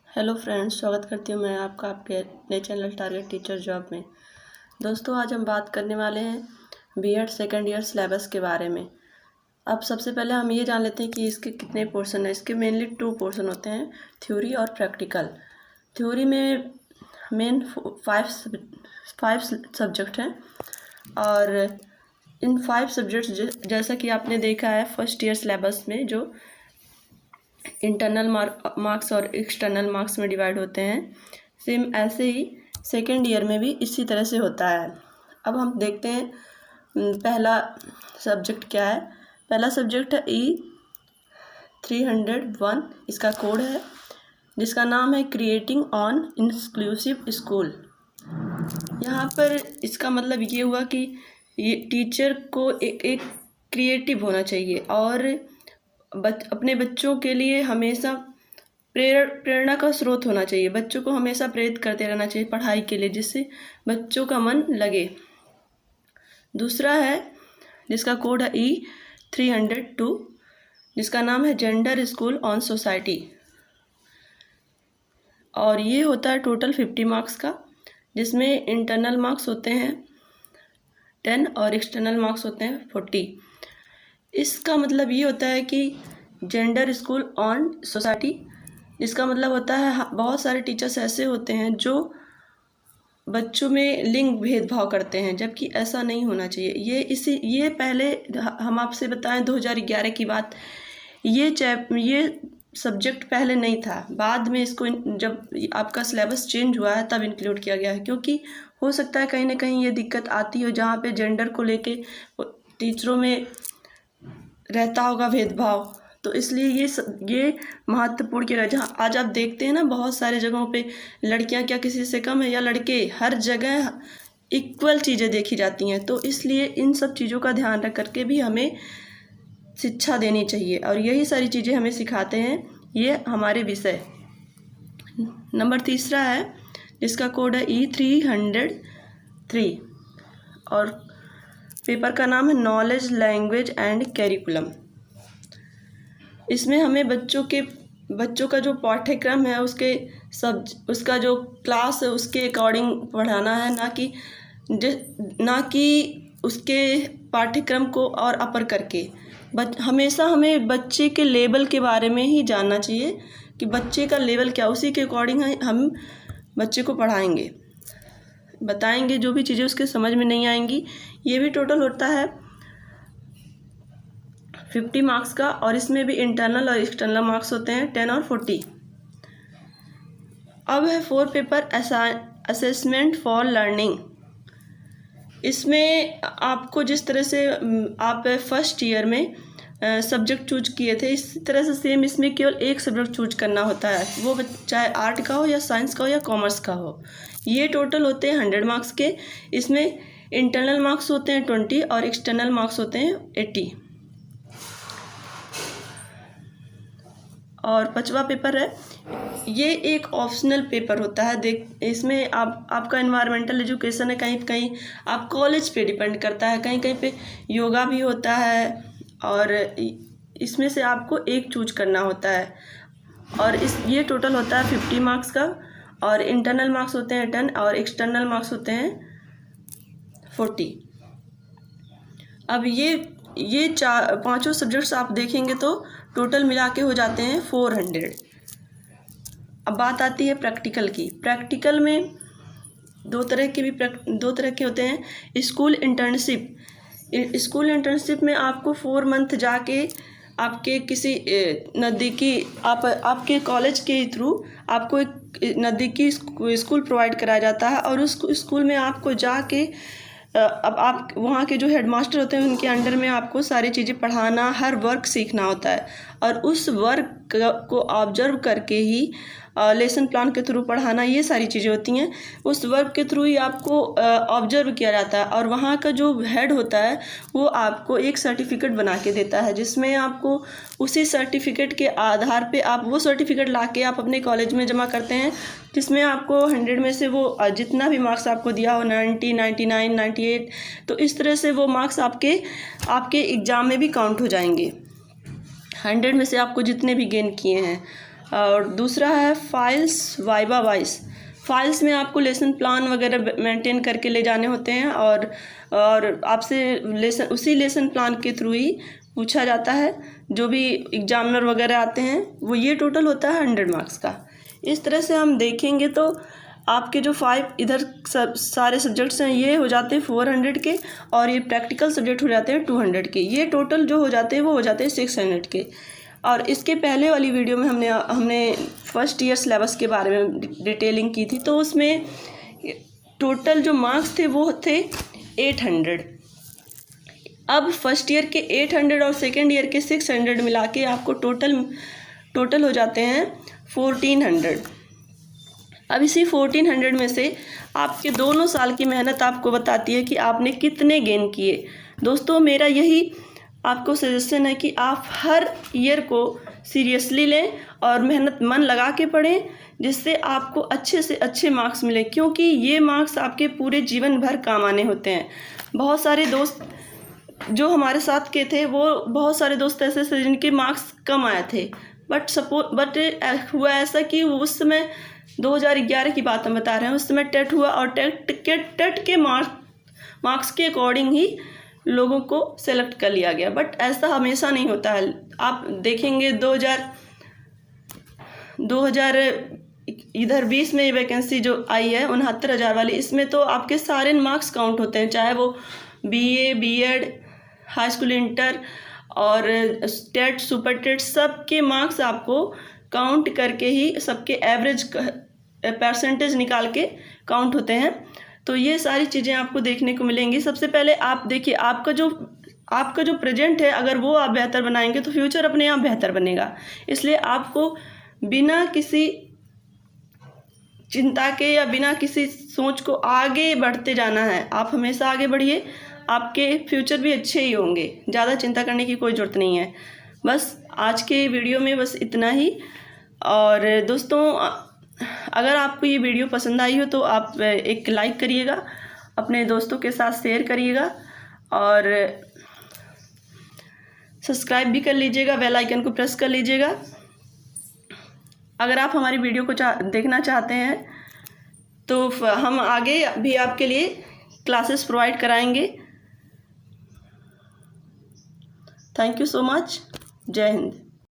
Hello friends, स्वागत करती हूँ मैं आपका आपके अपने चैनल टारगेट टीचर जॉब में। दोस्तों, आज हम बात करने वाले हैं बीएड सेकेंड ईयर सिलेबस के बारे में। अब सबसे पहले हम ये जान लेते हैं कि इसके कितने पोर्शन हैं। इसके मेनली 2 पोर्शन होते हैं, थ्योरी और प्रैक्टिकल। थ्योरी में मेन 5 सब्जेक्ट हैं और इन 5 सब्जेक्ट्स जैसा कि आपने देखा है फर्स्ट ईयर सिलेबस में, जो इंटरनल मार्क्स और एक्सटर्नल मार्क्स में डिवाइड होते हैं, सेम ऐसे ही सेकेंड ईयर में भी इसी तरह से होता है। अब हम देखते हैं पहला सब्जेक्ट क्या है। पहला सब्जेक्ट है E301, इसका कोड है जिसका नाम है क्रिएटिंग ऑन इंक्लूसिव स्कूल। यहाँ पर इसका मतलब ये हुआ कि ये टीचर को एक क्रिएटिव होना चाहिए और अपने बच्चों के लिए हमेशा प्रेरणा का स्रोत होना चाहिए। बच्चों को हमेशा प्रेरित करते रहना चाहिए पढ़ाई के लिए, जिससे बच्चों का मन लगे। दूसरा है जिसका कोड है E302, जिसका नाम है जेंडर स्कूल ऑन सोसाइटी, और ये होता है टोटल 50 मार्क्स का, जिसमें इंटरनल मार्क्स होते हैं 10 और एक्सटर्नल मार्क्स होते हैं 40। इसका मतलब ये होता है कि जेंडर स्कूल ऑन सोसाइटी, इसका मतलब होता है बहुत सारे टीचर्स ऐसे होते हैं जो बच्चों में लिंग भेदभाव करते हैं, जबकि ऐसा नहीं होना चाहिए। ये पहले हम आपसे बताएं 2011 की बात, ये सब्जेक्ट पहले नहीं था। बाद में इसको जब आपका सिलेबस चेंज हुआ है तब इंक्लूड किया गया है, क्योंकि हो सकता है कहीं ना कहीं ये दिक्कत आती हो जहाँ पे जेंडर को लेके टीचरों में रहता होगा भेदभाव, तो इसलिए ये महत्वपूर्ण किया है। जहाँ आज आप देखते हैं ना, बहुत सारे जगहों पे लड़कियां क्या किसी से कम है या लड़के, हर जगह इक्वल चीज़ें देखी जाती हैं। तो इसलिए इन सब चीज़ों का ध्यान रख करके भी हमें शिक्षा देनी चाहिए और यही सारी चीज़ें हमें सिखाते हैं ये हमारे विषय। नंबर तीसरा है जिसका कोड है E303 और पेपर का नाम है नॉलेज, लैंग्वेज एंड कैरिकुलम। इसमें हमें बच्चों का जो पाठ्यक्रम है उसका जो क्लास है उसके अकॉर्डिंग पढ़ाना है, ना कि उसके पाठ्यक्रम को और अपर करके। हमेशा हमें बच्चे के लेवल के बारे में ही जानना चाहिए कि बच्चे का लेवल क्या, उसी के अकॉर्डिंग हम बच्चे को पढ़ाएंगे, बताएंगे। जो भी चीज़ें उसके समझ में नहीं आएंगी, ये भी टोटल होता है 50 मार्क्स का, और इसमें भी इंटरनल और एक्सटर्नल मार्क्स होते हैं 10 और 40। अब है 4 पेपर असेसमेंट फॉर लर्निंग। इसमें आपको जिस तरह से आप फर्स्ट ईयर में सब्जेक्ट चूज किए थे, इसी तरह से सेम इसमें केवल एक सब्जेक्ट चूज करना होता है, वो चाहे आर्ट का हो या साइंस का हो या कॉमर्स का हो। ये टोटल होते हैं 100 मार्क्स के। इसमें इंटरनल मार्क्स होते हैं 20 और एक्सटर्नल मार्क्स होते हैं 80। और 5वां पेपर है, ये एक ऑप्शनल पेपर होता है। इसमें आपका एनवायरमेंटल एजुकेशन है, कहीं कहीं आप कॉलेज पे डिपेंड करता है, कहीं कहीं पे योगा भी होता है, और इसमें से आपको एक चूज करना होता है। और ये टोटल होता है 50 मार्क्स का, और इंटरनल मार्क्स होते हैं 10 और एक्सटर्नल मार्क्स होते हैं 40। अब ये 5 सब्जेक्ट्स आप देखेंगे तो टोटल मिला के हो जाते हैं 400। अब बात आती है प्रैक्टिकल की। प्रैक्टिकल में दो तरह के होते हैं। स्कूल इंटर्नशिप में आपको 4 मंथ जाके आपके किसी नज़दीकी आपके कॉलेज के थ्रू आपको एक नज़दीकी स्कूल प्रोवाइड कराया जाता है, और उस स्कूल में आपको जाके अब आप वहाँ के जो हेडमास्टर होते हैं उनके अंडर में आपको सारी चीज़ें पढ़ाना, हर वर्क सीखना होता है, और उस वर्क को ऑब्जर्व करके ही लेसन प्लान के थ्रू पढ़ाना, ये सारी चीज़ें होती हैं। उस वर्क के थ्रू ही आपको ऑब्जर्व किया जाता है, और वहाँ का जो हेड होता है वो आपको एक सर्टिफिकेट बना के देता है, जिसमें आपको उसी सर्टिफिकेट के आधार पे आप वो सर्टिफिकेट लाके आप अपने कॉलेज में जमा करते हैं, जिसमें आपको 100 में से वो जितना भी मार्क्स आपको दिया हो, 90, 99, 98, तो इस तरह से वो मार्क्स आपके एग्ज़ाम में भी काउंट हो जाएंगे। 100 में से आपको जितने भी गेन किए हैं, और दूसरा है फाइल्स वाइवा वाइज। फाइल्स में आपको लेसन प्लान वगैरह मेंटेन करके ले जाने होते हैं और आपसे उसी लेसन प्लान के थ्रू ही पूछा जाता है। जो भी एग्जामिनर वगैरह आते हैं वो ये टोटल होता है 100 मार्क्स का। इस तरह से हम देखेंगे तो आपके जो 5 इधर सारे सब्जेक्ट्स हैं ये हो जाते हैं 400 के, और ये प्रैक्टिकल सब्जेक्ट हो जाते हैं 200 के। ये टोटल जो हो जाते हैं वो हो जाते हैं 600 के। और इसके पहले वाली वीडियो में हमने फर्स्ट ईयर सिलेबस के बारे में डिटेलिंग की थी, तो उसमें टोटल जो मार्क्स थे वो थे 800। अब फर्स्ट ईयर के 800 और सेकेंड ईयर के 600 मिला के आपको टोटल हो जाते हैं 1400। अब इसी 1400 में से आपके दोनों साल की मेहनत आपको बताती है कि आपने कितने गेन किए। दोस्तों मेरा यही आपको सजेशन है कि आप हर ईयर को सीरियसली लें और मेहनत मन लगा के पढ़ें, जिससे आपको अच्छे से अच्छे मार्क्स मिले, क्योंकि ये मार्क्स आपके पूरे जीवन भर काम आने होते हैं। बहुत सारे दोस्त जो हमारे साथ के थे वो बहुत सारे दोस्त ऐसे थे जिनके मार्क्स कम आए थे, बट हुआ ऐसा कि उस समय 2011 की बात हम बता रहे हैं, उस समय टेट हुआ और टेट के मार्क्स के अकॉर्डिंग ही लोगों को सेलेक्ट कर लिया गया। बट ऐसा हमेशा नहीं होता है। आप देखेंगे 2020 में वैकेंसी जो आई है 69,000 वाली, इसमें तो आपके सारे मार्क्स काउंट होते हैं, चाहे वो BA BEd high school inter और टेट सुपर टेट, सबके मार्क्स आपको काउंट करके ही सबके एवरेज परसेंटेज निकाल के काउंट होते हैं। तो ये सारी चीज़ें आपको देखने को मिलेंगी। सबसे पहले आप देखिए आपका जो प्रेजेंट है, अगर वो आप बेहतर बनाएंगे तो फ्यूचर अपने आप बेहतर बनेगा। इसलिए आपको बिना किसी चिंता के या बिना किसी सोच को आगे बढ़ते जाना है। आप हमेशा आगे बढ़िए, आपके फ्यूचर भी अच्छे ही होंगे। ज़्यादा चिंता करने की कोई ज़रूरत नहीं है। बस आज के वीडियो में बस इतना ही। और दोस्तों अगर आपको ये वीडियो पसंद आई हो तो आप एक लाइक करिएगा, अपने दोस्तों के साथ शेयर करिएगा और सब्सक्राइब भी कर लीजिएगा, बेल आइकन को प्रेस कर लीजिएगा। अगर आप हमारी वीडियो को देखना चाहते हैं तो हम आगे भी आपके लिए क्लासेस प्रोवाइड कराएंगे। Thank you so much. जय हिंद।